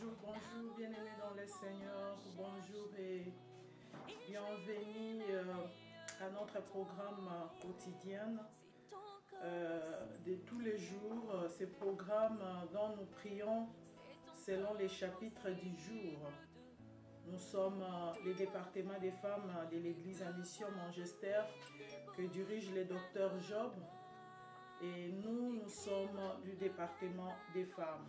Bonjour, bien-aimés dans le Seigneur. Bonjour et bienvenue à notre programme quotidien de tous les jours. Ces programmes dont nous prions selon les chapitres du jour. Nous sommes les départements des femmes de l'église en mission Manchester que dirige le docteur Job. Et nous sommes du département des femmes.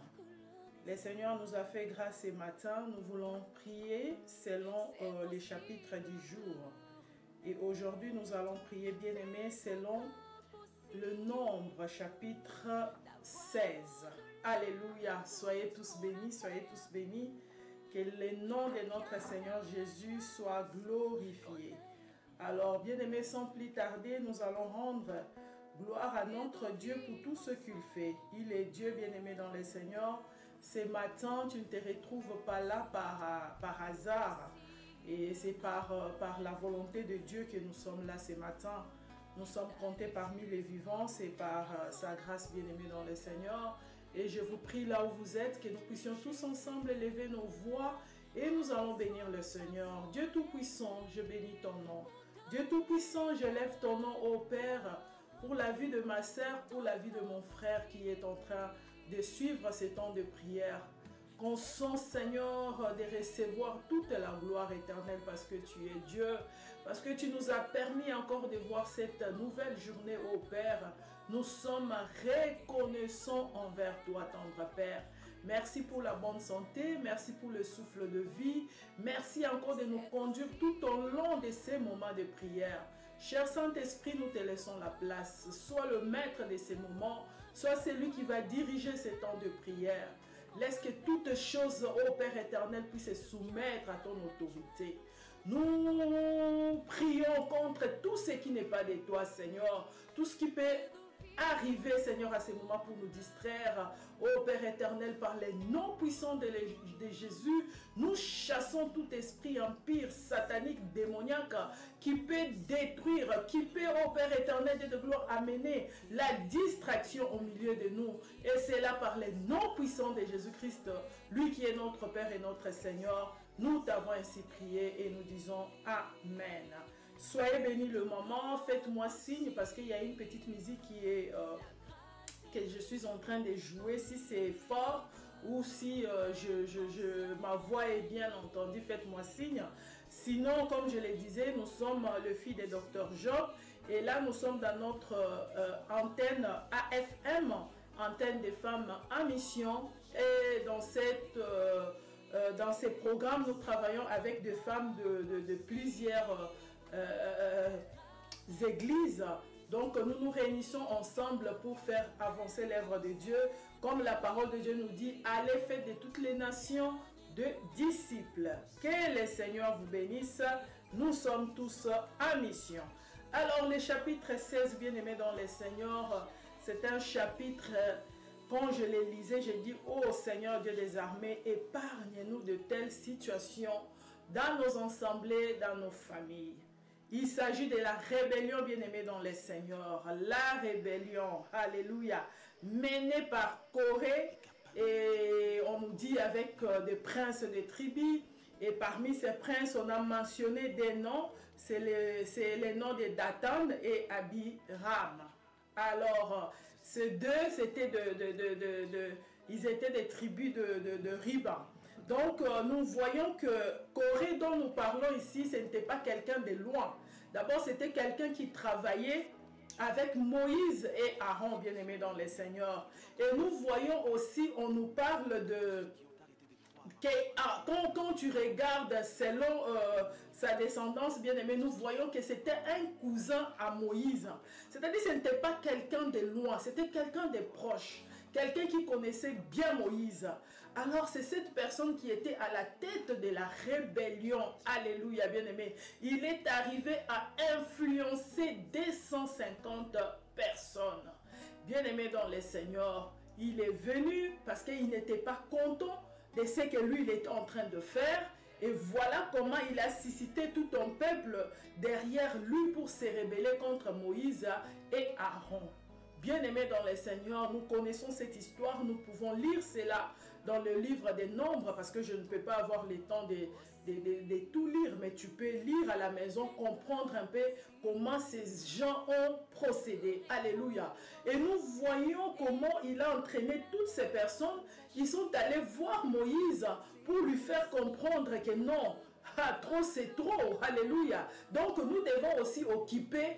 Le Seigneur nous a fait grâce ce matin. Nous voulons prier selon les chapitres du jour. Et aujourd'hui, nous allons prier, bien-aimés, selon le nombre, chapitre 16. Alléluia. Soyez tous bénis, soyez tous bénis. Que le nom de notre Seigneur Jésus soit glorifié. Alors, bien-aimés, sans plus tarder, nous allons rendre gloire à notre Dieu pour tout ce qu'il fait. Il est Dieu, bien-aimé dans le Seigneur. Ce matin, tu ne te retrouves pas là par hasard. Et c'est par la volonté de Dieu que nous sommes là ce matin. Nous sommes comptés parmi les vivants. C'est par sa grâce, bien-aimé dans le Seigneur. Et je vous prie là où vous êtes, que nous puissions tous ensemble élever nos voix. Et nous allons bénir le Seigneur. Dieu Tout-Puissant, je bénis ton nom. Dieu Tout-Puissant, je lève ton nom, ô Père, pour la vie de ma sœur, pour la vie de mon frère qui est en train de suivre ces temps de prière. Consent, Seigneur, de recevoir toute la gloire éternelle parce que tu es Dieu, parce que tu nous as permis encore de voir cette nouvelle journée, ô Père. Nous sommes reconnaissants envers toi, tendre Père. Merci pour la bonne santé, merci pour le souffle de vie, merci encore de nous conduire tout au long de ces moments de prière. Cher Saint-Esprit, nous te laissons la place. Sois le maître de ces moments, sois celui qui va diriger ces temps de prière. Laisse que toutes choses, ô Père éternel, puissent se soumettre à ton autorité. Nous prions contre tout ce qui n'est pas de toi, Seigneur. Tout ce qui peut arriver, Seigneur, à ces moments pour nous distraire. Ô Père éternel, par les noms puissants de Jésus, nous chassons tout esprit empire satanique, démoniaque, qui peut détruire, qui peut, ô Père éternel de gloire, amener la distraction au milieu de nous. Et c'est là par les noms puissants de Jésus-Christ, lui qui est notre Père et notre Seigneur. Nous t'avons ainsi prié et nous disons Amen. Soyez bénis le moment, faites-moi signe parce qu'il y a une petite musique qui est que je suis en train de jouer. Si c'est fort ou si ma voix est bien entendue, faites-moi signe. Sinon, comme je le disais, nous sommes le fils du docteur Job et là nous sommes dans notre antenne AFM, antenne des femmes en mission, et dans ces programmes nous travaillons avec des femmes de plusieurs églises. Donc nous nous réunissons ensemble pour faire avancer l'œuvre de Dieu. Comme la parole de Dieu nous dit, allez faire de toutes les nations de disciples. Que le Seigneur vous bénisse. Nous sommes tous en mission. Alors le chapitre 16, bien-aimés dans le Seigneur, c'est un chapitre, quand je les lisais, j'ai dit, ô Seigneur Dieu des armées, épargne-nous de telles situations dans nos assemblées, dans nos familles. Il s'agit de la rébellion, bien-aimée dans le Seigneur. La rébellion, alléluia, menée par Corée. Et on nous dit avec des princes des tribus. Et parmi ces princes, on a mentionné des noms. C'est les noms de Dathan et Abiram. Alors, ces deux, c'était ils étaient des tribus de Riba. Donc, nous voyons que Corée dont nous parlons ici, ce n'était pas quelqu'un de loin. D'abord, c'était quelqu'un qui travaillait avec Moïse et Aaron, bien-aimés dans le Seigneur. Et nous voyons aussi, on nous parle de... Quand tu regardes selon sa descendance, bien-aimé, nous voyons que c'était un cousin à Moïse. C'est-à-dire que ce n'était pas quelqu'un de loin, c'était quelqu'un de proche. Quelqu'un qui connaissait bien Moïse. Alors c'est cette personne qui était à la tête de la rébellion. Alléluia, bien-aimé. Il est arrivé à influencer 250 personnes. Bien-aimé dans le Seigneur, il est venu parce qu'il n'était pas content de ce que lui il était en train de faire. Et voilà comment il a suscité tout un peuple derrière lui pour se rebeller contre Moïse et Aaron. Bien-aimés dans le Seigneur, nous connaissons cette histoire, nous pouvons lire cela dans le livre des Nombres, parce que je ne peux pas avoir le temps de tout lire, mais tu peux lire à la maison, comprendre un peu comment ces gens ont procédé. Alléluia. Et nous voyons comment il a entraîné toutes ces personnes. Ils sont allés voir Moïse pour lui faire comprendre que non, trop c'est trop. Alléluia. Donc nous devons aussi occuper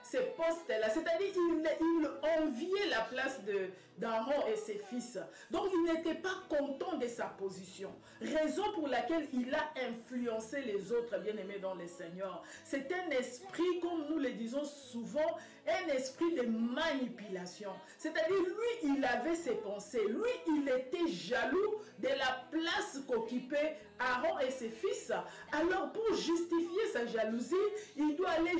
ces postes-là. C'est-à-dire il enviait la place d'Aaron et ses fils. Donc il n'était pas content de sa position. Raison pour laquelle il a influencé les autres, bien-aimés dans le Seigneur. C'est un esprit, comme nous le disons souvent, un esprit de manipulation. C'est-à-dire lui, il avait ses pensées. Lui, il était jaloux de la place qu'occupaient Aaron et ses fils. Alors pour justifier sa jalousie, il doit aller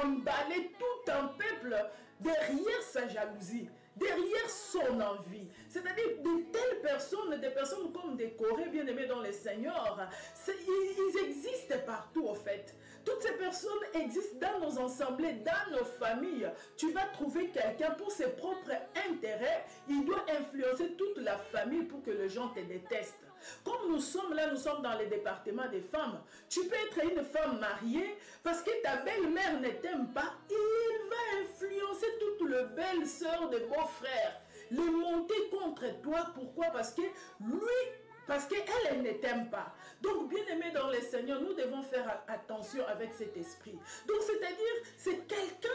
emballer tout un peuple derrière sa jalousie, derrière son envie. C'est-à-dire de telles personnes, des personnes comme des Corées, bien-aimés dans le Seigneur, ils existent partout au fait. Toutes ces personnes existent dans nos assemblées, dans nos familles. Tu vas trouver quelqu'un pour ses propres intérêts, il doit influencer toute la famille pour que les gens te détestent. Comme nous sommes là, nous sommes dans le département des femmes. Tu peux être une femme mariée parce que ta belle-mère ne t'aime pas. Il va influencer toute la belle-sœur de beau-frère, les monter contre toi. Pourquoi? Parce que lui, parce qu'elle ne t'aime pas. Donc, bien-aimés dans le Seigneur, nous devons faire attention avec cet esprit. Donc, c'est-à-dire, c'est quelqu'un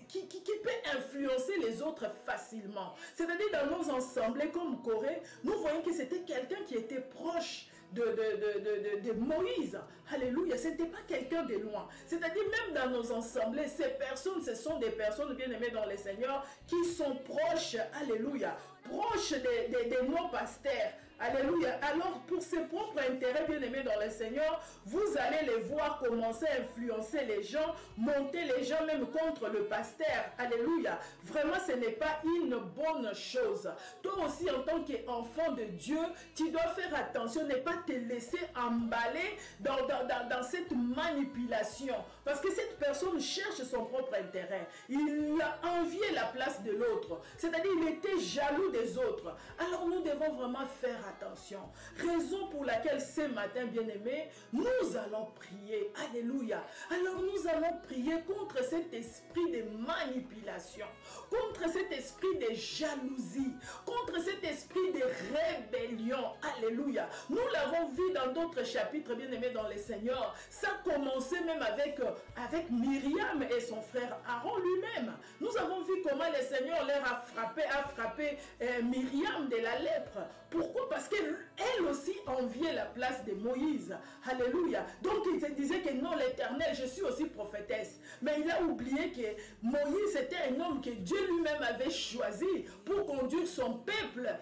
qui peut influencer les autres facilement. C'est-à-dire, dans nos assemblées comme Corée, nous voyons que c'était quelqu'un qui était proche de Moïse. Alléluia. Ce n'était pas quelqu'un de loin. C'est-à-dire, même dans nos assemblées, ces personnes, ce sont des personnes bien-aimées dans le Seigneur qui sont proches, alléluia, proches de nos pasteurs. Alléluia. Alors, pour ses propres intérêts, bien-aimés dans le Seigneur, vous allez les voir commencer à influencer les gens, monter les gens même contre le pasteur. Alléluia. Vraiment, ce n'est pas une bonne chose. Toi aussi, en tant qu'enfant de Dieu, tu dois faire attention, ne pas te laisser emballer dans cette manipulation. Parce que cette personne cherche son propre intérêt. Il a envié la place de l'autre. C'est-à-dire, il était jaloux des autres. Alors, nous devons vraiment faire attention. Raison pour laquelle ce matin, bien-aimés, nous allons prier. Alléluia. Alors nous allons prier contre cet esprit de manipulation, contre cet esprit de jalousie, contre cet esprit de rébellion. Alléluia. Nous l'avons vu dans d'autres chapitres, bien-aimés dans le Seigneur. Ça a commencé même avec Myriam et son frère Aaron lui-même. Nous avons vu comment le Seigneur leur a frappé Myriam de la lèpre. Pourquoi? Parce qu'elle aussi enviait la place de Moïse. Alléluia. Donc il se disait que non, l'Éternel, je suis aussi prophétesse. Mais il a oublié que Moïse était un homme que Dieu lui-même avait choisi pour conduire son peuple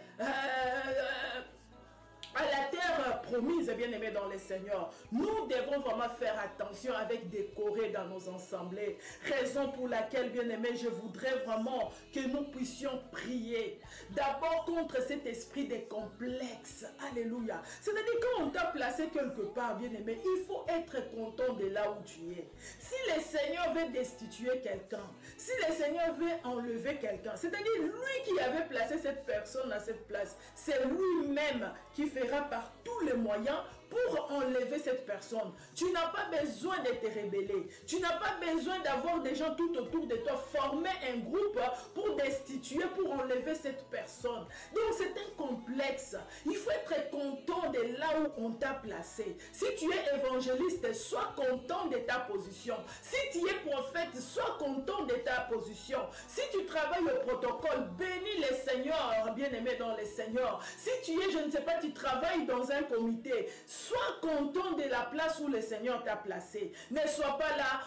à la terre promise, bien-aimés dans le Seigneur. Nous devons vraiment faire attention avec des Corées dans nos assemblées. Raison pour laquelle, bien-aimés, je voudrais vraiment que nous puissions prier. D'abord contre cet esprit de complexe. Alléluia. C'est-à-dire quand on t'a placé quelque part, bien-aimé, il faut être content de là où tu es. Si le Seigneur veut destituer quelqu'un, si le Seigneur veut enlever quelqu'un, c'est-à-dire lui qui avait placé cette personne à cette place, c'est lui-même qui fera par tous les moyens pour enlever cette personne. Tu n'as pas besoin de te rebeller. Tu n'as pas besoin d'avoir des gens tout autour de toi, former un groupe pour destituer, pour enlever cette personne. Donc c'est un complexe. Il faut être content de là où on t'a placé. Si tu es évangéliste, sois content de ta position. Si tu es prophète, sois content de ta position. Si tu travailles au protocole, bénis le Seigneur, bien-aimé dans le Seigneur. Si tu es, je ne sais pas, tu travailles dans un comité, sois content de la place où le Seigneur t'a placé. Ne sois pas là,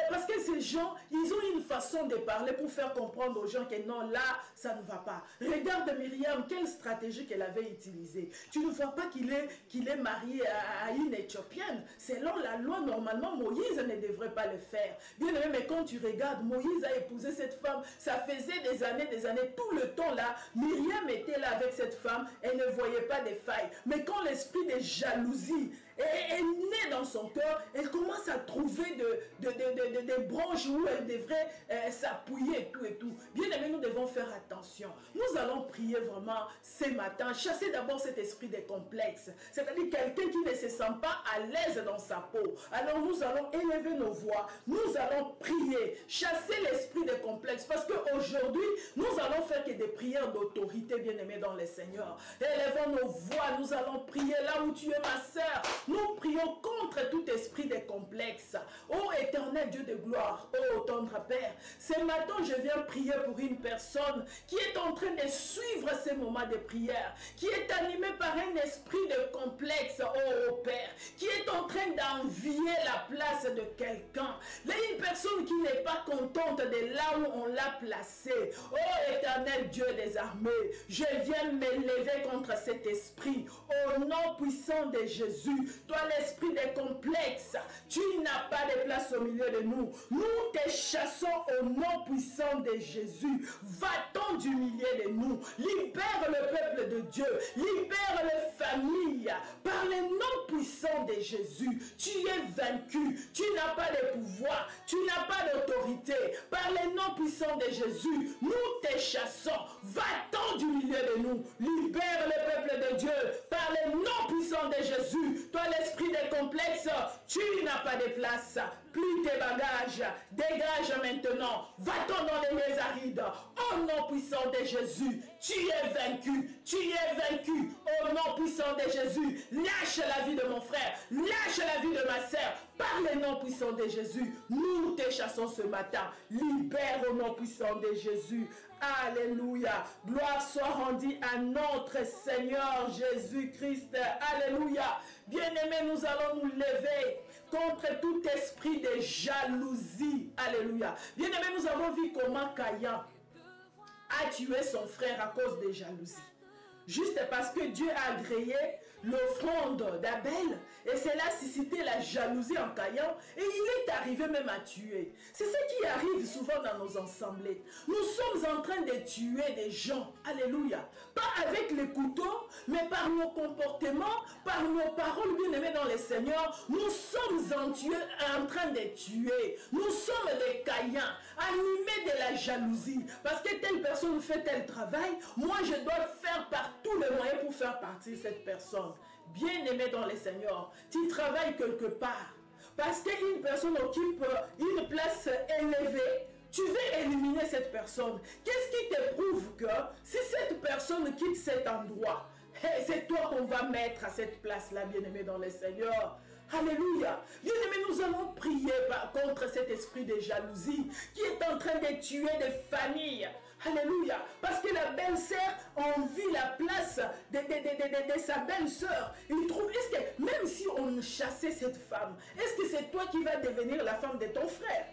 parce que ces gens, ils ont une façon de parler pour faire comprendre aux gens que non, là, ça ne va pas. Regarde Myriam, quelle stratégie qu'elle avait utilisée. Tu ne vois pas qu'il est marié à une Éthiopienne. Selon la loi, normalement, Moïse ne devrait pas le faire. Bien aimé, mais quand tu regardes, Moïse a épousé cette femme, ça faisait des années, tout le temps là, Myriam était là avec cette femme, elle ne voyait pas de failles. Mais quand l'esprit de jalousie est née dans son cœur, elle commence à trouver des branches où elle devrait s'appuyer et tout. Bien aimé, nous devons faire attention. Nous allons prier vraiment ce matin, chasser d'abord cet esprit de complexe, c'est-à-dire quelqu'un qui ne se sent pas à l'aise dans sa peau. Alors nous allons élever nos voix, nous allons prier, chasser l'esprit de complexe, parce qu'aujourd'hui, nous allons faire que des prières d'autorité, bien aimé dans le Seigneur. Élevons nos voix, nous allons prier là où tu es, ma sœur. Nous prions contre tout esprit de complexe. Ô éternel Dieu de gloire, ô tendre Père, ce matin je viens prier pour une personne qui est en train de suivre ces moments de prière, qui est animée par un esprit de complexe, ô Père, qui est en train d'envier la place de quelqu'un. Là, une personne qui n'est pas contente de là où on l'a placée. Ô éternel Dieu des armées, je viens m'élever contre cet esprit. Au nom puissant de Jésus, toi l'esprit des complexes, tu n'as pas de place au milieu de nous. Nous te chassons au nom puissant de Jésus. Va-t'en du milieu de nous. Libère le peuple de Dieu. Libère les familles. Par le nom puissant de Jésus, tu es vaincu. Tu n'as pas de pouvoir. Tu n'as pas d'autorité. Par le nom puissant de Jésus, nous te chassons. Va-t'en du milieu de nous. Libère le peuple de Dieu. Par le nom puissant de Jésus, toi l'esprit des complexes, tu n'as pas de place. Plie tes bagages, dégage maintenant, va-t'en dans les lieux arides. Au nom puissant de Jésus, tu es vaincu, tu es vaincu. Au nom puissant de Jésus, lâche la vie de mon frère, lâche la vie de ma sœur. Par le nom puissant de Jésus, nous te chassons ce matin. Libère au nom puissant de Jésus. Alléluia. Gloire soit rendue à notre Seigneur Jésus-Christ. Alléluia. Bien-aimés, nous allons nous lever contre tout esprit de jalousie. Alléluia. Bien-aimés, nous avons vu comment Caïn a tué son frère à cause de jalousie. Juste parce que Dieu a agréé l'offrande d'Abel. Et cela a suscité la jalousie en Caïn. Et il est arrivé même à tuer. C'est ce qui arrive souvent dans nos assemblées. Nous sommes en train de tuer des gens. Alléluia. Pas avec les couteaux, mais par nos comportements, par nos paroles bien-aimées dans le Seigneur. Nous sommes en train de tuer. Nous sommes des Caïns, animés de la jalousie. Parce que telle personne fait tel travail, moi je dois faire par tous les moyens pour faire partie de cette personne. Bien-aimé dans le Seigneur, tu travailles quelque part. Parce qu'une personne occupe une place élevée, tu veux éliminer cette personne. Qu'est-ce qui te prouve que si cette personne quitte cet endroit, hey, c'est toi qu'on va mettre à cette place-là, bien-aimé dans le Seigneur? Alléluia. Bien-aimés, nous allons prier contre cet esprit de jalousie qui est en train de tuer des familles. Alléluia. Parce que la belle-sœur envie la place de sa belle-sœur. Il trouve, est-ce que même si on chassait cette femme, est-ce que c'est toi qui vas devenir la femme de ton frère?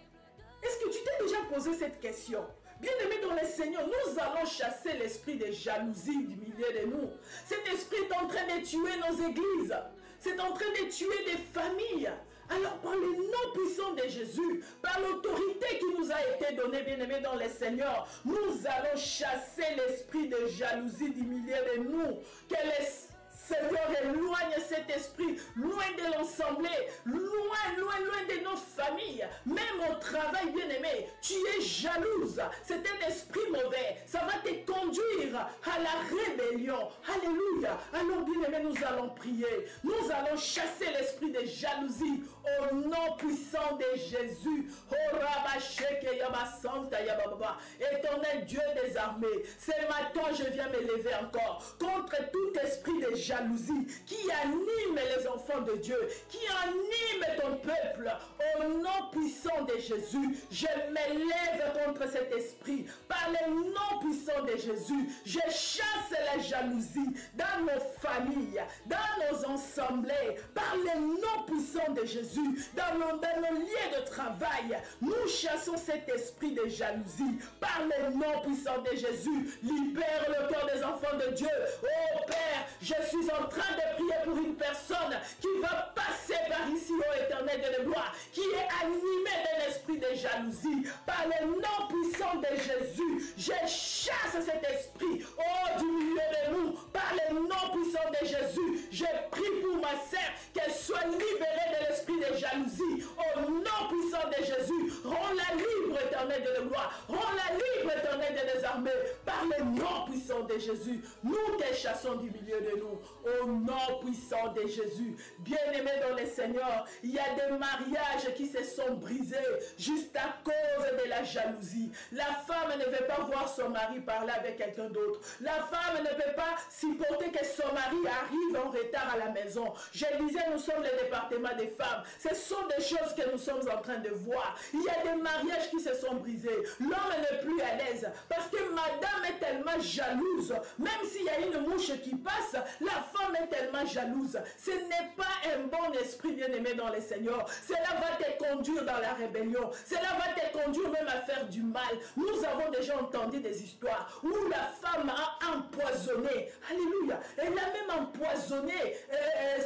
Est-ce que tu t'es déjà posé cette question? Bien-aimés dans le Seigneur, nous allons chasser l'esprit de jalousie du milieu de nous. Cet esprit est en train de tuer nos églises. C'est en train de tuer des familles. Alors par le nom puissant de Jésus, par l'autorité qui nous a été donnée, bien-aimés dans le Seigneur, nous allons chasser l'esprit de jalousie du milieu de nous. Que le Seigneur éloigne cet esprit, loin de l'assemblée, loin de nos familles, même au travail, bien-aimé. Tu es jalouse, c'est un esprit mauvais, ça va te conduire à la rébellion. Alléluia. Alors, bien-aimé, nous allons prier, nous allons chasser l'esprit de jalousie au nom puissant de Jésus. Éternel Dieu des armées, ce matin je viens m'élever encore contre tout esprit de jalousie qui anime les enfants de Dieu, qui anime ton peuple. Au nom puissant de Jésus, je m'élève contre cet esprit. Par le nom puissant de Jésus, je chasse la jalousie dans nos familles, dans nos assemblées. Par le nom puissant de Jésus, dans nos lieux de travail, nous chassons cet esprit de jalousie. Par le nom puissant de Jésus, libère le cœur des enfants de Dieu. Oh Père, je suis en train de prier pour une personne qui va passer par ici, ô éternel de gloire, qui est animée d'un esprit de jalousie. Par le nom puissant de Jésus, je chasse cet esprit, du milieu de nous. Par le nom puissant de Jésus, je prie pour ma sœur, qu'elle soit soit libérée de l'esprit de jalousie. Au nom puissant de Jésus, rends-la libre, éternel de la gloire. Rends-la libre, éternel de les armées. Par le nom puissant de Jésus, nous te chassons du milieu de nous. Au nom puissant de Jésus. Bien-aimés dans le Seigneur, il y a des mariages qui se sont brisés juste à cause de la jalousie. La femme ne veut pas voir son mari parler avec quelqu'un d'autre. La femme ne peut pas supporter que son mari arrive en retard à la maison. Je disais, nous sommes le département des femmes. Ce sont des choses que nous sommes en train de voir. Il y a des mariages qui se sont brisés. L'homme n'est plus à l'aise parce que madame est tellement jalouse. Même s'il y a une mouche qui passe, la femme est tellement jalouse. Ce n'est pas un bon esprit, bien-aimé dans le Seigneur. Cela va te conduire dans la rébellion. Cela va te conduire même à faire du mal. Nous avons déjà entendu des histoires où la femme a empoisonné. Alléluia. Elle a même empoisonné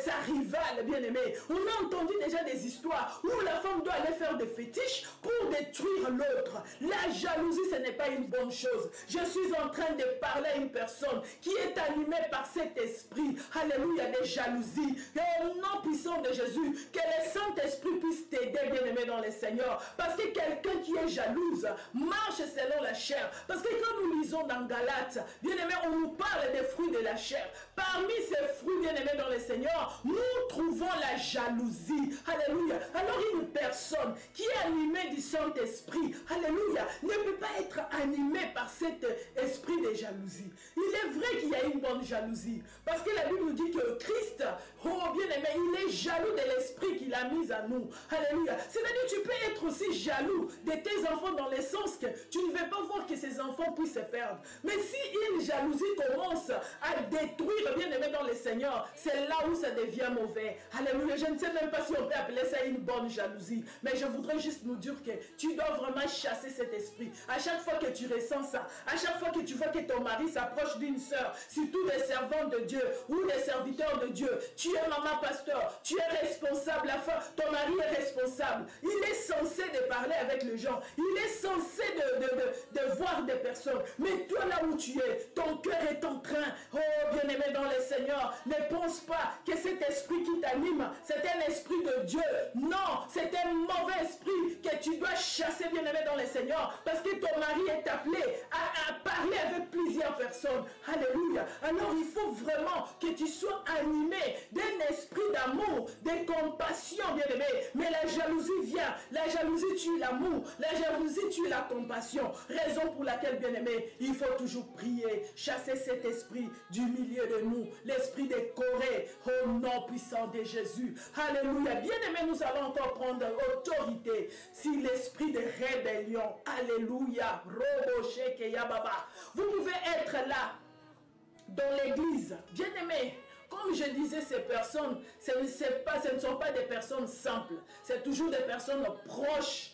sa rivale, bien-aimé. On a entendu déjà des histoires où la femme doit aller faire des fétiches pour détruire l'autre. La jalousie, ce n'est pas une bonne chose. Je suis en train de parler à une personne qui est animée par cet esprit. Alléluia, de jalousie. Et au nom puissant de Jésus, que le Saint-Esprit puisse t'aider, bien-aimé dans le Seigneur. Parce que quelqu'un qui est jalouse marche selon la chair. Parce que quand nous lisons dans Galates, bien-aimé, on nous parle des fruits de la chair. Parmi ces fruits, bien-aimés dans le Seigneur, nous trouvons la jalousie. Alléluia. Alors une personne qui est animée du Saint-Esprit, alléluia, ne peut pas être animée par cet esprit de jalousie. Il est vrai qu'il y a une bonne jalousie. Parce que la Bible nous dit que Christ, oh bien-aimé, il est jaloux de l'esprit qu'il a mis à nous. Alléluia. C'est-à-dire tu peux être aussi jaloux de tes enfants dans le sens que tu ne veux pas voir que ces enfants puissent se perdre. Mais si une jalousie commence à détruire, bien-aimé dans le Seigneur, c'est là où ça devient mauvais. Alléluia. Je ne sais même pas si on peut appeler ça une bonne jalousie. Mais je voudrais juste nous dire que tu dois vraiment chasser cet esprit. À chaque fois que tu ressens ça, à chaque fois que tu vois que ton mari s'approche d'une sœur, surtout des servantes de Dieu ou des serviteurs de Dieu, tu es maman pasteur, tu es responsable, ton mari est responsable. Il est censé de parler avec les gens, il est censé de voir des personnes. Mais toi là où tu es, ton cœur est en train, oh bien-aimé dans le Seigneur, ne pense pas que cet esprit qui t'anime, c'est un esprit de Dieu. Non, c'est un mauvais esprit que tu dois chasser, bien-aimé dans le Seigneur, parce que ton mari est appelé à parler avec plusieurs personnes. Alléluia. Alors il faut vraiment que tu sois animé d'un esprit d'amour, de compassion, bien-aimé. Mais la jalousie vient. La jalousie tue l'amour. La jalousie tue la compassion. Raison pour laquelle, bien-aimé, il faut toujours prier, chasser cet esprit du milieu de nous. L'esprit de Corée, au nom puissant de Jésus. Alléluia. Bien-aimé, nous allons encore prendre autorité sur l'esprit de rébellion. Alléluia. Vous pouvez être là dans l'église, bien-aimé. Comme je disais, ces personnes, ce ne sont pas des personnes simples. C'est toujours des personnes proches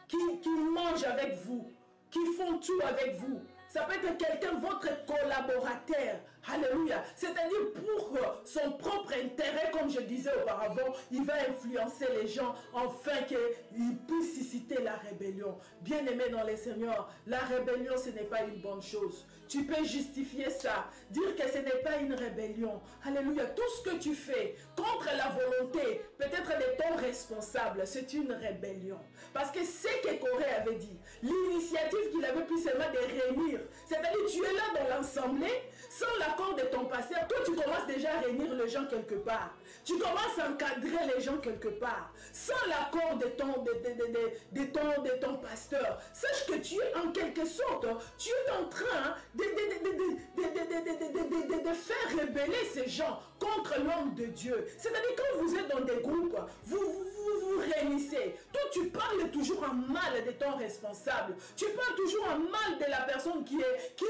qui mangent avec vous, qui font tout avec vous. Ça peut être quelqu'un, votre collaborateur. Alléluia. C'est-à-dire pour son propre intérêt, comme je disais auparavant, il va influencer les gens afin qu'ils puissent susciter la rébellion. Bien-aimé dans les Seigneurs, la rébellion, ce n'est pas une bonne chose. Tu peux justifier ça, dire que ce n'est pas une rébellion. Alléluia. Tout ce que tu fais contre la volonté, peut-être de ton responsable, c'est une rébellion. Parce que c'est ce que Corée avait dit. L'initiative qu'il avait pris seulement de réunir. C'est-à-dire tu es là dans l'assemblée, sans l'accord de ton pasteur, toi tu commences déjà à réunir les gens quelque part. Tu commences à encadrer les gens quelque part. Sans l'accord de ton pasteur. Sache que tu es en quelque sorte, tu es en train de faire rebeller ces gens contre l'homme de Dieu. C'est-à-dire quand vous êtes dans des groupes, vous réunissez. Toi, tu parles toujours en mal de ton responsable. Tu parles toujours en mal de la personne qui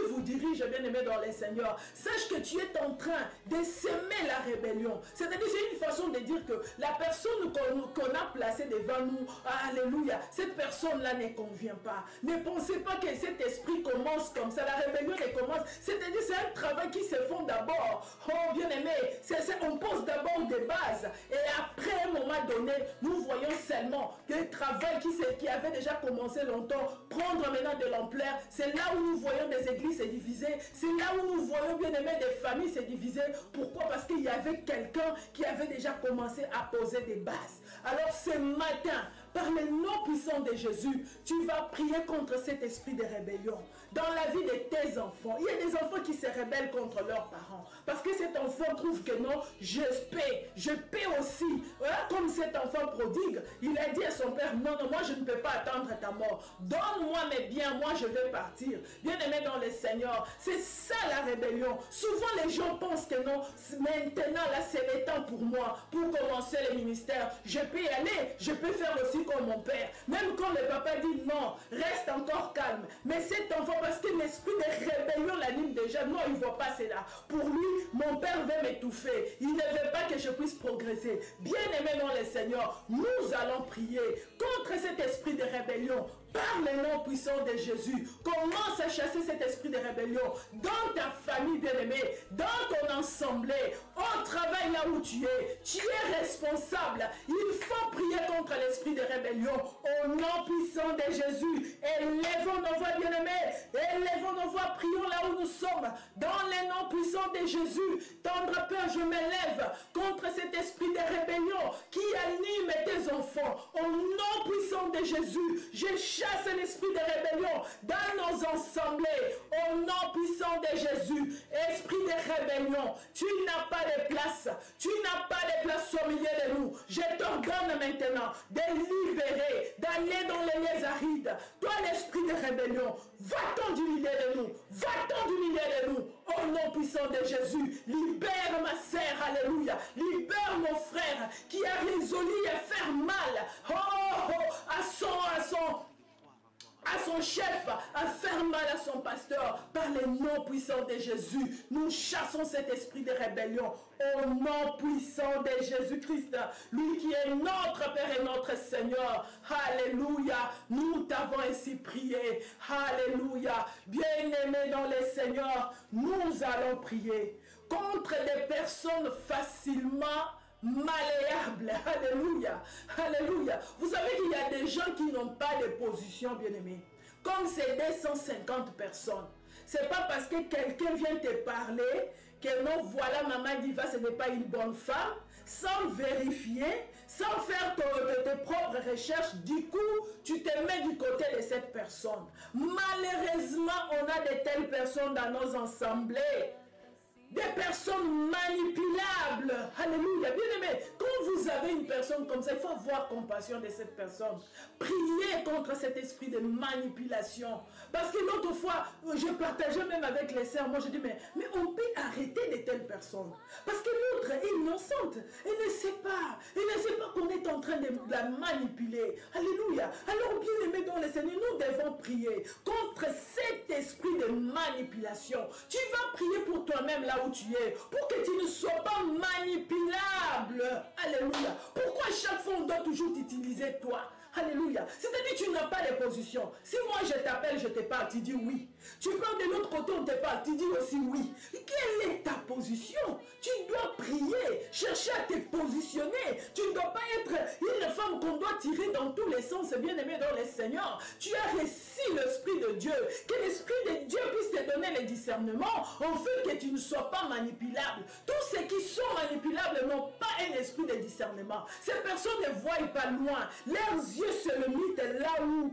vous dirige, bien-aimé dans les Seigneurs. Sache que tu es en train de semer la rébellion. C'est-à-dire, c'est une façon de dire que la personne qu'on a placée devant nous, alléluia, cette personne-là ne convient pas. Ne pensez pas que cet esprit commence comme ça. La rébellion ne commence. C'est-à-dire, c'est un travail qui se fait d'abord. Oh, bien-aimé, on pose d'abord des bases. Et après, à un moment donné, nous voyons seulement que travail qui avait déjà commencé longtemps, prendre maintenant de l'ampleur, c'est là où nous voyons des églises se diviser, c'est là où nous voyons bien aimé des familles se diviser. Pourquoi? Parce qu'il y avait quelqu'un qui avait déjà commencé à poser des bases. Alors ce matin, par le nom puissant de Jésus, tu vas prier contre cet esprit de rébellion. Dans la vie de tes enfants, il y a des enfants qui se rebellent contre leurs parents. Parce que cet enfant trouve que non, je paie aussi. Voilà, comme cet enfant prodigue, il a dit à son père, non, moi je ne peux pas attendre ta mort. Donne-moi mes biens, moi je vais partir. Bien-aimé dans le Seigneur, c'est ça la rébellion. Souvent les gens pensent que non, maintenant là c'est le temps pour moi, pour commencer le ministère. Je peux y aller, je peux faire aussi comme mon père. Même quand le papa dit non, reste encore calme. Mais cet enfant, parce que l'esprit de rébellion l'anime déjà, non, il ne voit pas cela. Pour lui, mon père veut m'étouffer. Il ne veut pas que je puisse progresser. Bien-aimé dans le Seigneur, nous allons prier contre cet esprit de rébellion. Par le nom puissant de Jésus, commence à chasser cet esprit de rébellion dans ta famille bien-aimée, dans ton assemblée, au travail là où tu es responsable. Il faut prier contre l'esprit de rébellion au nom puissant de Jésus. Élevons nos voix bien-aimés, élevons nos voix, prions là où nous sommes, dans le nom puissant de Jésus. Tendre Père, je m'élève contre cet esprit de rébellion qui anime tes enfants. Au nom puissant de Jésus, je chasse l'esprit de rébellion dans nos assemblées. Au nom puissant de Jésus, esprit de rébellion, tu n'as pas de place. Tu n'as pas de place au milieu de nous. Je t'ordonne maintenant de libérer, d'aller dans les lieux arides. Toi, l'esprit de rébellion, va-t'en du milieu de nous. Va-t'en du milieu de nous. Au nom puissant de Jésus, libère ma sœur, alléluia. Libère mon frère qui a résolu à faire mal à son chef, à faire mal à son pasteur. Par le nom puissant de Jésus, nous chassons cet esprit de rébellion au nom puissant de Jésus-Christ, lui qui est notre Père et notre Seigneur. Alléluia, nous t'avons ainsi prié. Alléluia, bien-aimés dans le Seigneur, nous allons prier contre des personnes facilement malléable. Alléluia. Alléluia. Vous savez qu'il y a des gens qui n'ont pas de position, bien-aimés. Comme c'est 250 personnes. C'est pas parce que quelqu'un vient te parler que non, voilà, maman Diva, ce n'est pas une bonne femme, sans vérifier, sans faire tes propres recherches. Du coup, tu te mets du côté de cette personne. Malheureusement, on a de telles personnes dans nos assemblées. Des personnes manipulables. Alléluia. Bien-aimé, quand vous avez une personne comme ça, il faut avoir compassion de cette personne. Priez contre cet esprit de manipulation. Parce que l'autre fois, je partageais même avec les sœurs, moi je dis, mais on peut arrêter de telles personnes. Parce que l'autre est innocente. Elle ne sait pas. Elle ne sait pas qu'on est en train de la manipuler. Alléluia. Alors bien-aimé dans le Seigneur, nous devons prier contre cet esprit de manipulation. Tu vas prier pour toi-même là où tu es, pour que tu ne sois pas manipulable. Alléluia. Pourquoi chaque fois on doit toujours t'utiliser toi? Alléluia. C'est-à-dire que tu n'as pas de position. Si moi je t'appelle, je te parle, tu dis oui. Tu parles de l'autre côté, on te parle, tu dis aussi oui. Quelle est ta position? Tu dois prier, chercher à te positionner. Tu ne dois pas être une femme qu'on doit tirer dans tous les sens, bien-aimé dans le Seigneur. Tu as reçu l'Esprit de Dieu. Que l'Esprit de Dieu puisse te donner le discernement, en fait que tu ne sois pas manipulable. Tous ceux qui sont manipulables n'ont pas un esprit de discernement. Ces personnes ne voient pas loin. Leurs yeux se limitent là où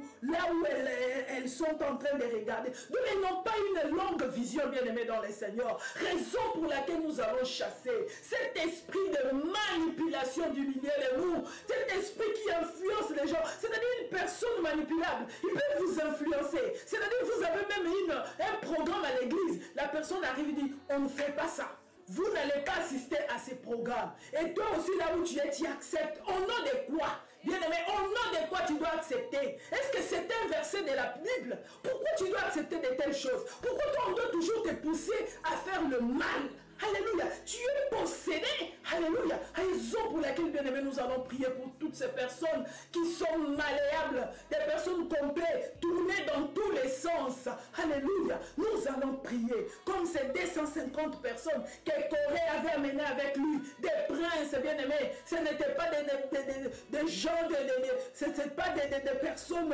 elles sont en train de regarder. Donc elles n'ont pas une longue vision, bien-aimée dans le Seigneur. Raison pour laquelle nous allons chasser cet esprit de manipulation du milieu de nous. Cet esprit qui influence les gens. C'est-à-dire une personne manipulable. Il peut vous influencer. C'est-à-dire vous avez même un programme à l'église. La personne arrive et dit, on ne fait pas ça. Vous n'allez pas assister à ces programmes. Et toi aussi, là où tu es, tu acceptes. Au nom de quoi? Bien-aimé, au nom de quoi tu dois accepter? Est-ce que c'est un verset de la Bible? Pourquoi tu dois accepter de telles choses? Pourquoi on doit toujours te pousser à faire le mal? Alléluia. Tu es possédé. Alléluia. Raison pour laquelle, bien-aimé, nous allons prier pour toutes ces personnes qui sont malléables, des personnes complètes, tournées dans tous les sens. Alléluia. Nous allons prier comme ces 250 personnes que Corée avait amené avec lui, des princes, bien-aimés. Ce n'étaient pas des gens, ce n'étaient pas des personnes,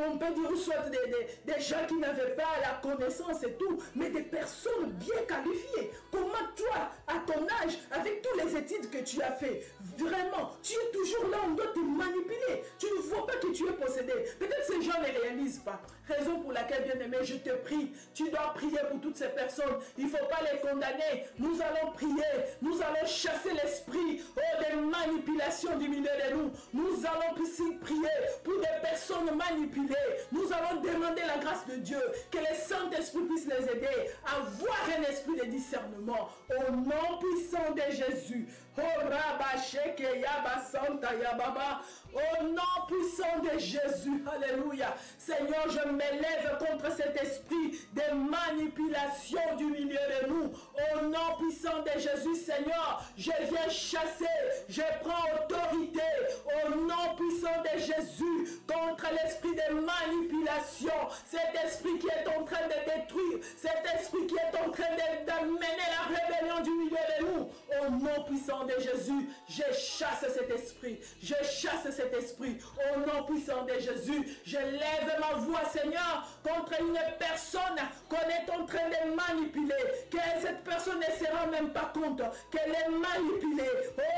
on peut dire, soit des gens qui n'avaient pas la connaissance et tout, mais des personnes bien qualifiées. Comment toi, à ton âge, avec tous les études que tu as fait, vraiment, tu es toujours là, on doit te manipuler. Tu ne vois pas que tu es possédé. Peut-être ces gens ne réalisent pas. Raison pour laquelle, bien-aimé, je te prie, tu dois prier pour toutes ces personnes. Il ne faut pas les condamner. Nous allons prier. Nous allons chasser l'esprit des manipulations du milieu de nous. Nous allons aussi prier pour des personnes manipulées. Nous allons demander la grâce de Dieu, que le Saint-Esprit puisse les aider à avoir un esprit de discernement. Au nom puissant de Jésus. Au nom puissant de Jésus, alléluia. Seigneur, je m'élève contre cet esprit de manipulation du milieu de nous. Au nom puissant de Jésus, Seigneur, je viens chasser, je prends autorité. Au nom puissant de Jésus, contre l'esprit de manipulation, cet esprit qui est en train de détruire, cet esprit qui est en train d'amener la rébellion du milieu de nous. Au nom puissant de Jésus, je chasse cet esprit, je chasse cet esprit. Au nom puissant de Jésus, je lève ma voix, Seigneur, contre une personne qu'on est en train de manipuler, que cette personne ne se rend même pas compte qu'elle est manipulée.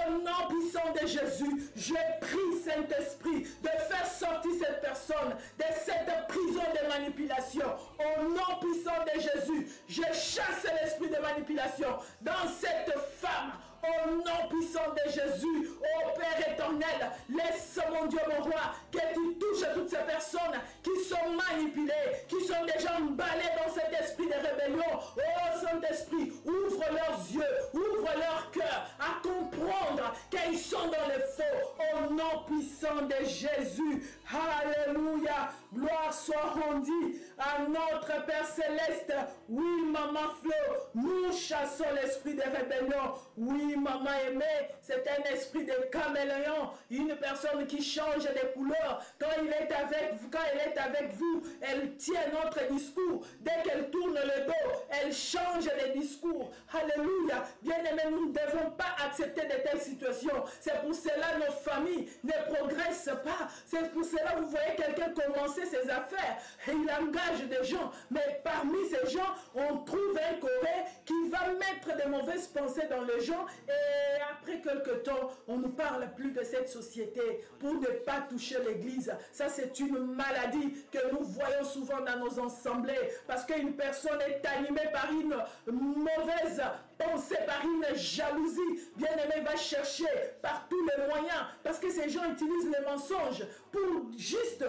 Au nom puissant de Jésus, je prie, Saint-Esprit, de faire sortir cette personne de cette prison de manipulation. Au nom puissant de Jésus, je chasse l'esprit de manipulation dans cette femme. Au nom puissant de Jésus, ô Père éternel, laisse, mon Dieu, mon roi, que tu touches toutes ces personnes qui sont manipulées, qui sont déjà emballées dans cet esprit de rébellion. Ô Saint-Esprit, ouvre leurs yeux, ouvre leur cœur à comprendre qu'ils sont dans le faux. Au nom puissant de Jésus, alléluia, gloire soit rendue à notre Père Céleste. Oui, Maman Flo, nous chassons l'esprit de rébellion. Oui, Maman aimée, c'est un esprit de caméléon, une personne qui change de couleur. Quand il est avec vous, elle tient notre discours. Dès qu'elle tourne le dos, elle change de discours. Alléluia. Bien-aimés, nous ne devons pas accepter de telles situations. C'est pour cela que nos familles ne progressent pas. C'est pour cela que vous voyez quelqu'un commencer ses affaires et il engage des gens. Mais parmi ces gens, on trouve un Corée qui va mettre de mauvaises pensées dans les gens. Et après quelque temps, on ne parle plus de cette société pour ne pas toucher l'église. Ça, c'est une maladie que nous voyons souvent dans nos assemblées. Parce qu'une personne est animée par une mauvaise pensée, par une jalousie. Bien-aimé, va chercher par tous les moyens. Parce que ces gens utilisent les mensonges pour juste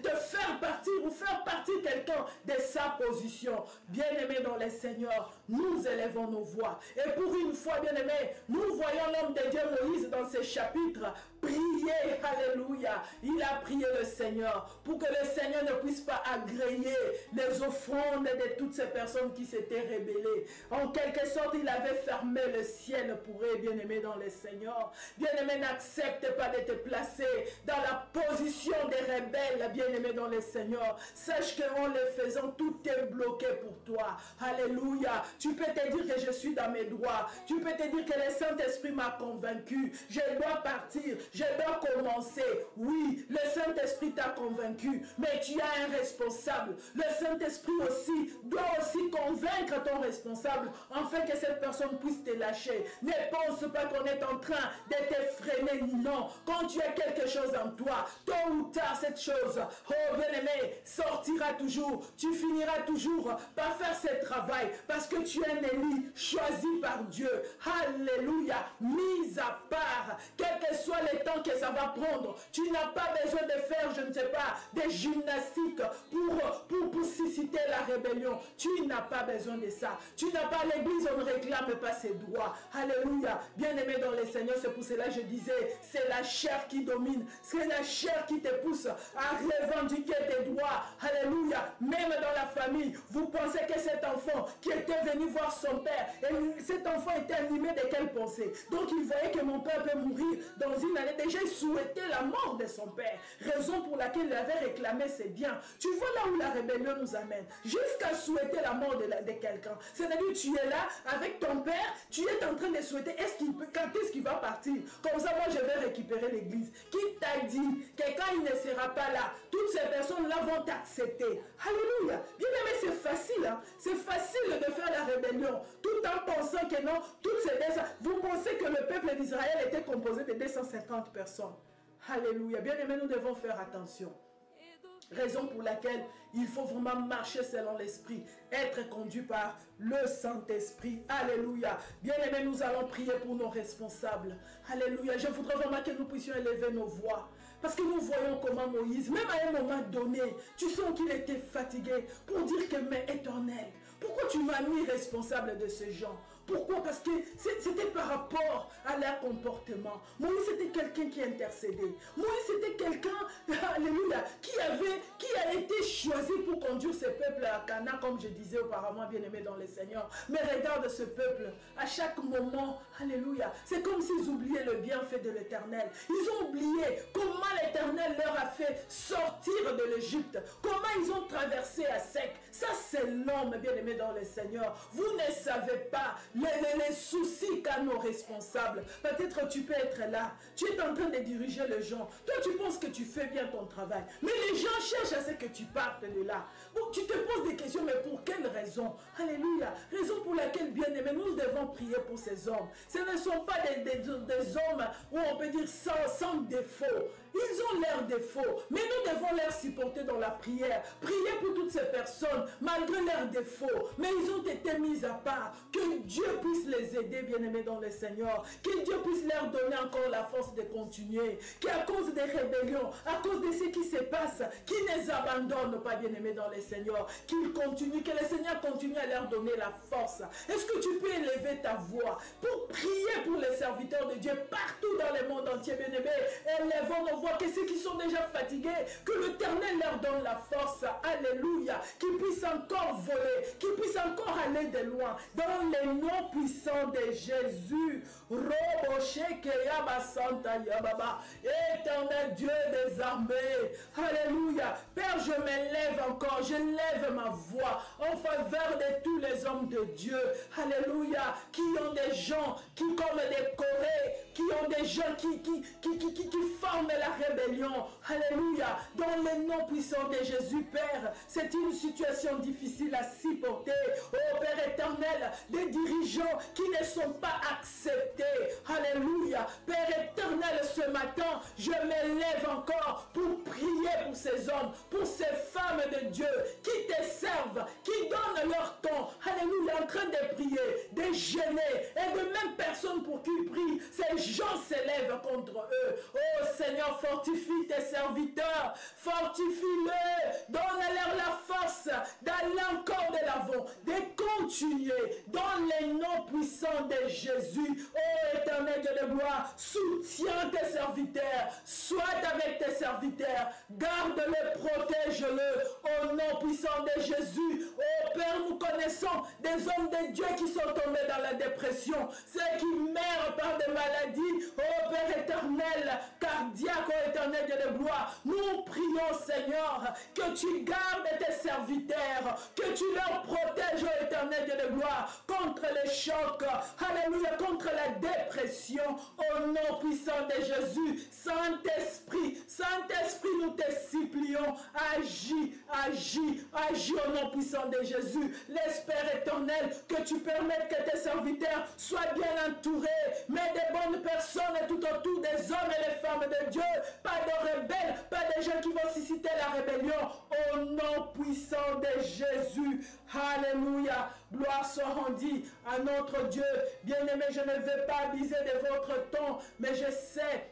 te faire partir ou faire partir quelqu'un de sa position. Bien-aimé dans les Seigneurs, nous élevons nos voix. Et pour une fois, bien-aimé, nous voyons l'homme de Dieu Moïse dans ces chapitres prier, alléluia. Il a prié le Seigneur pour que le Seigneur ne puisse pas agréer les offrandes de toutes ces personnes qui s'étaient rébellées. En quelque sorte, il avait fermé le ciel pour eux, bien-aimés dans le Seigneur. Bien-aimé, n'accepte pas de te placer dans la position des rebelles, bien-aimés dans le Seigneur. Sache qu'en le faisant, tout est bloqué pour toi. Alléluia. Tu peux te dire que je suis dans mes droits. Tu peux te dire que le Saint-Esprit m'a convaincu. Je dois partir. Je dois commencer. Oui, le Saint-Esprit t'a convaincu, mais tu as un responsable. Le Saint-Esprit aussi doit aussi convaincre ton responsable afin que cette personne puisse te lâcher. Ne pense pas qu'on est en train de te freiner. Non, quand tu as quelque chose en toi, tôt ou tard cette chose, oh bien-aimé, sortira toujours. Tu finiras toujours par faire ce travail parce que tu es un élu choisi par Dieu. Alléluia, mis à part, quel que soit les temps que ça va prendre. Tu n'as pas besoin de faire, je ne sais pas, des gymnastiques pour susciter la rébellion. Tu n'as pas besoin de ça. Tu n'as pas l'église, on ne réclame pas ses droits. Alléluia. Bien-aimé dans les Seigneurs, c'est pour cela que je disais, c'est la chair qui domine. C'est la chair qui te pousse à revendiquer tes droits. Alléluia. Même dans la famille, vous pensez que cet enfant qui était venu voir son père, et cet enfant était animé de quelle pensée? Donc il voyait que mon père peut mourir dans une année. Déjà, il souhaitait la mort de son père. Raison pour laquelle il avait réclamé ses biens. Tu vois là où la rébellion nous amène. Jusqu'à souhaiter la mort de quelqu'un. C'est-à-dire, tu es là avec ton père, tu es en train de souhaiter quand est-ce qu'il va partir? Comme ça, moi, je vais récupérer l'église. Qui t'a dit que quand il ne sera pas là, toutes ces personnes-là vont t'accepter? Alléluia. Bien aimé, c'est facile. Hein? C'est facile de faire la rébellion. Tout en pensant que non, toutes ces 200... Vous pensez que le peuple d'Israël était composé de 250 personnes. Alléluia. Bien aimé, nous devons faire attention. Raison pour laquelle il faut vraiment marcher selon l'Esprit, être conduit par le Saint-Esprit. Alléluia. Bien-aimés, nous allons prier pour nos responsables. Alléluia. Je voudrais vraiment que nous puissions élever nos voix. Parce que nous voyons comment Moïse, même à un moment donné, tu sens qu'il était fatigué pour dire que, mais Éternel, pourquoi tu m'as mis responsable de ces gens? Pourquoi? Parce que c'était par rapport à leur comportement. Moïse, c'était quelqu'un qui intercédait. Moïse, c'était quelqu'un, alléluia, qui a été choisi pour conduire ce peuple à Canaan, comme je disais auparavant, bien-aimé dans le Seigneur. Mais regarde ce peuple, à chaque moment, alléluia, c'est comme s'ils oubliaient le bienfait de l'Éternel. Ils ont oublié comment l'Éternel leur a fait sortir de l'Égypte, comment ils ont traversé à sec. Ça, c'est l'homme, bien-aimé dans le Seigneur. Vous ne savez pas les soucis qu'a nos responsables. Peut-être tu peux être là, tu es en train de diriger les gens. Toi, tu penses que tu fais bien ton travail. Mais les gens cherchent à ce que tu partes de là. Donc, tu te poses des questions, mais pour quelle raison? Alléluia. Raison pour laquelle, bien-aimés, nous devons prier pour ces hommes. Ce ne sont pas des hommes où on peut dire sans défaut. Ils ont leurs défauts, mais nous devons les supporter dans la prière. Prier pour toutes ces personnes, malgré leurs défauts. Mais ils ont été mis à part. Que Dieu puisse les aider, bien-aimés dans le Seigneur. Que Dieu puisse leur donner encore la force de continuer. Qu'à cause des rébellions, à cause de ce qui se passe, qu'ils ne les abandonnent pas, bien-aimés dans le Seigneur. Qu'ils continuent, que le Seigneur continue à leur donner la force. Est-ce que tu peux élever ta voix pour prier pour les serviteurs de Dieu partout dans le monde entier, bien-aimés? Élevons nos voix, que ceux qui sont déjà fatigués, que l'Éternel leur donne la force. Alléluia. Qu'ils puissent encore voler, qu'ils puissent encore aller de loin. Dans les noms puissants de Jésus. Éternel Dieu des armées. Alléluia. Père, je m'élève encore. Je lève ma voix en faveur de tous les hommes de Dieu. Alléluia. Qui ont des gens qui, comme des Corées, qui ont des gens qui forment la rébellion. Alléluia. Dans le nom puissant de Jésus, Père, c'est une situation difficile à supporter. Oh Père éternel, des dirigeants qui ne sont pas acceptés. Alléluia. Père éternel, ce matin, je m'élève encore pour prier pour ces hommes, pour ces femmes de Dieu qui te servent, qui donnent leur temps. Alléluia. En train de prier, de jeûner et de même personne pour qui ils prient. Ces gens s'élèvent contre eux. Oh Seigneur, fortifie tes serviteurs. Fortifie-les. Donne-leur la force d'aller encore de l'avant, de continuer dans les noms puissants de Jésus. Oh éternel Dieu de gloire, soutiens tes serviteurs. Sois avec tes serviteurs. Garde-les, protège-les au nom puissant de Jésus. Oh Père, nous connaissons des hommes de Dieu qui sont tombés dans la dépression. Ceux qui meurent par des maladies. Oh Père éternel, cardiaque, oh éternel Dieu de gloire. Nous prions Seigneur que tu gardes tes serviteurs, que tu leur protèges, oh éternel Dieu de gloire, contre les chocs. Alléluia, contre la dépression. Au nom puissant de Jésus. Saint-Esprit, Saint-Esprit, nous te supplions. Agis, agis, agis au nom puissant de Jésus. L'espère éternel, que tu permettes que tes serviteurs soient bien entourés, mais des bonnes personnes tout autour des hommes et les femmes de Dieu. Pas de rebelles, pas de gens qui vont susciter la rébellion. Au nom puissant de Jésus. Alléluia. Gloire soit rendue à notre Dieu. Bien-aimé, je ne vais pas abuser de votre temps, mais je sais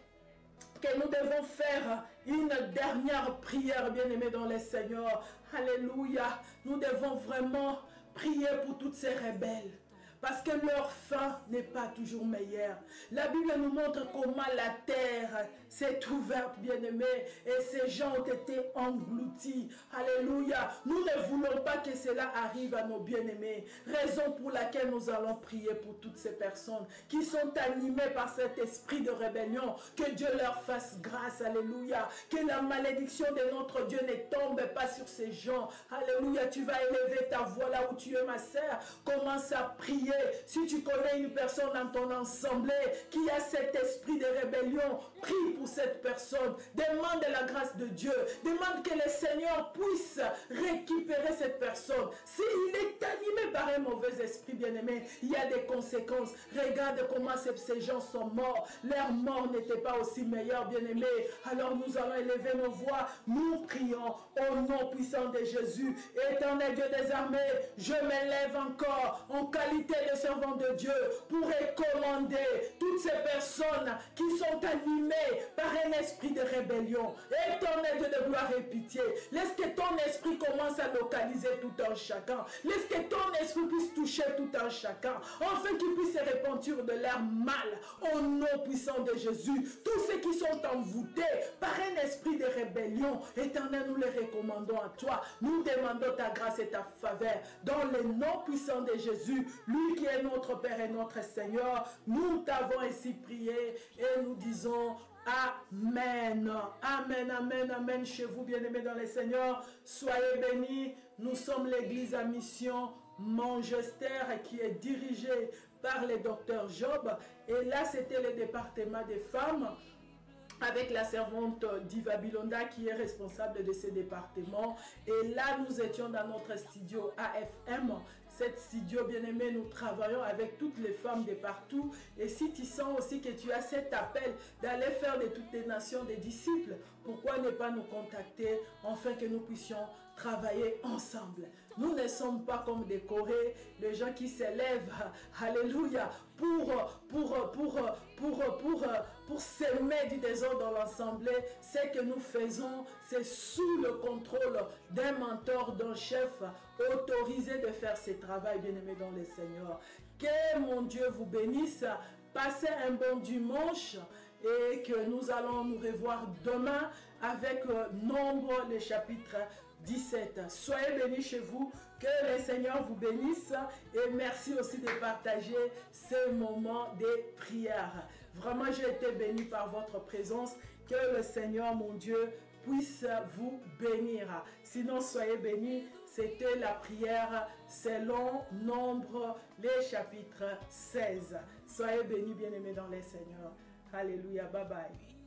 que nous devons faire une dernière prière, bien-aimés dans le Seigneur. Alléluia. Nous devons vraiment prier pour toutes ces rebelles. Parce que leur fin n'est pas toujours meilleure. La Bible nous montre comment la terre s'est ouverte, bien-aimés, et ces gens ont été engloutis. Alléluia. Nous ne voulons pas que cela arrive à nos bien-aimés. Raison pour laquelle nous allons prier pour toutes ces personnes qui sont animées par cet esprit de rébellion. Que Dieu leur fasse grâce. Alléluia. Que la malédiction de notre Dieu ne tombe pas sur ces gens. Alléluia. Tu vas élever ta voix là où tu es, ma sœur. Commence à prier. Si tu connais une personne dans ton assemblée qui a cet esprit de rébellion, prie pour cette personne. Demande la grâce de Dieu. Demande que le Seigneur puisse récupérer cette personne. S'il est animé par un mauvais esprit, bien-aimé, il y a des conséquences. Regarde comment ces gens sont morts. Leur mort n'était pas aussi meilleure, bien-aimé. Alors nous allons élever nos voix. Nous prions au nom puissant de Jésus. Éternel Dieu des armées, je m'élève encore en qualité de servant de Dieu pour recommander toutes ces personnes qui sont animées par un esprit de rébellion. Éternel Dieu de gloire et pitié, laisse que ton esprit commence à localiser tout un chacun. Laisse que ton esprit puisse toucher tout un chacun, afin qu'ils puissent se repentir de leur mal au nom puissant de Jésus. Tous ceux qui sont envoûtés par un esprit de rébellion, Éternel, nous les recommandons à toi. Nous demandons ta grâce et ta faveur dans le nom puissant de Jésus, lui qui est notre Père et notre Seigneur. Nous t'avons ainsi prié et nous disons Amen. Amen, amen, amen. Chez vous, bien-aimés dans le Seigneur, soyez bénis. Nous sommes l'église à mission Manchester qui est dirigée par le docteur Job. Et là, c'était le département des femmes avec la servante Diva Bilonda qui est responsable de ce département. Et là, nous étions dans notre studio AFM. Cette studio, bien-aimé, nous travaillons avec toutes les femmes de partout. Et si tu sens aussi que tu as cet appel d'aller faire de toutes les nations des disciples, pourquoi ne pas nous contacter afin que nous puissions travailler ensemble? Nous ne sommes pas comme des Corées, les gens qui s'élèvent, alléluia, pour s'aimer du désordre dans l'assemblée. Ce que nous faisons, c'est sous le contrôle d'un mentor, d'un chef autorisé de faire ce travail, bien-aimé dans le Seigneur. Que mon Dieu vous bénisse. Passez un bon dimanche et que nous allons nous revoir demain avec Nombre, le chapitre 17. Soyez bénis chez vous, que le Seigneur vous bénisse et merci aussi de partager ces moments de prière. Vraiment, j'ai été béni par votre présence. Que le Seigneur, mon Dieu, puisse vous bénir. Sinon, soyez bénis. C'était la prière selon Nombre, les chapitres 16. Soyez bénis, bien-aimés dans le Seigneur. Alléluia. Bye bye.